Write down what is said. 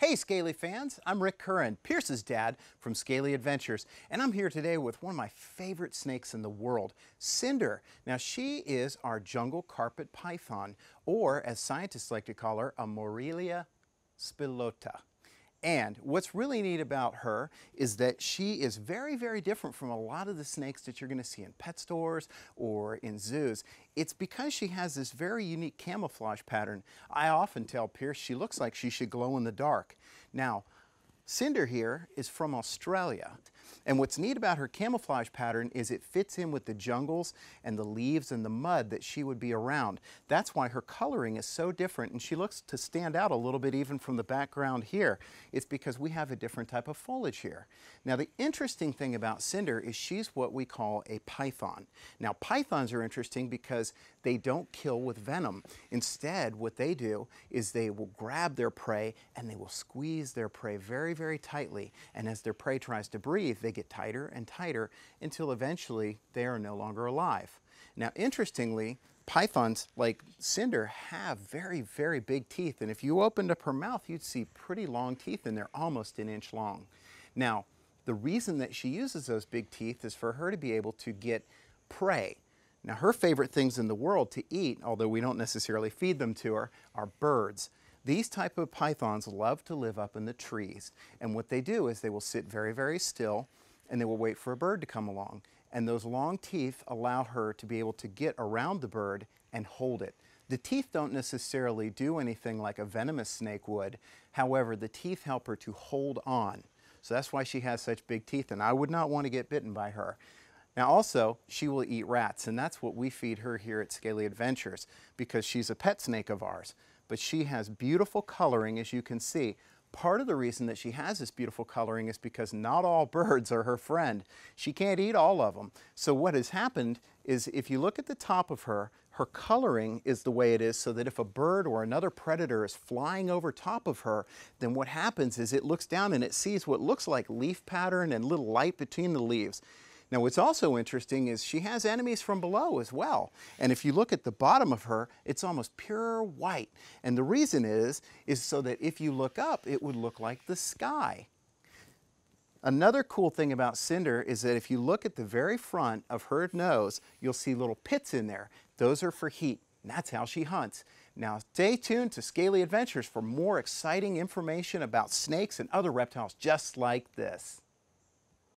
Hey Scaly fans, I'm Rick Curran, Pierce's dad from Scaly Adventures, and I'm here today with one of my favorite snakes in the world, Cinder. Now she is our jungle carpet python, or as scientists like to call her, a Morelia spilota. And what's really neat about her is that she is very, very different from a lot of the snakes that you're going to see in pet stores or in zoos. It's because she has this very unique camouflage pattern. I often tell Pierce she looks like she should glow in the dark. Now, Cinder here is from Australia, and what's neat about her camouflage pattern is it fits in with the jungles and the leaves and the mud that she would be around. That's why her coloring is so different, and she looks to stand out a little bit even from the background here. It's because we have a different type of foliage here. Now the interesting thing about Cinder is she's what we call a python. Now pythons are interesting because they don't kill with venom. Instead, what they do is they will grab their prey and they will squeeze their prey very, very tightly, and as their prey tries to breathe, they get tighter and tighter until eventually they are no longer alive. Now interestingly, pythons like Cinder have very, very big teeth, and if you opened up her mouth, you'd see pretty long teeth, and they're almost an inch long. Now, the reason that she uses those big teeth is for her to be able to get prey. Now, her favorite things in the world to eat, although we don't necessarily feed them to her, are birds. These type of pythons love to live up in the trees, and what they do is they will sit very, very still, and they will wait for a bird to come along. And those long teeth allow her to be able to get around the bird and hold it. The teeth don't necessarily do anything like a venomous snake would. However, the teeth help her to hold on. So that's why she has such big teeth, and I would not want to get bitten by her. Now also, she will eat rats, and that's what we feed her here at Scaly Adventures, because she's a pet snake of ours. But she has beautiful coloring, as you can see. Part of the reason that she has this beautiful coloring is because not all birds are her friend. She can't eat all of them. So what has happened is if you look at the top of her, her coloring is the way it is so that if a bird or another predator is flying over top of her, then what happens is it looks down and it sees what looks like leaf pattern and little light between the leaves. Now what's also interesting is she has enemies from below as well. And if you look at the bottom of her, it's almost pure white. And the reason is so that if you look up, it would look like the sky. Another cool thing about Cinder is that if you look at the very front of her nose, you'll see little pits in there. Those are for heat, and that's how she hunts. Now stay tuned to Scaly Adventures for more exciting information about snakes and other reptiles just like this.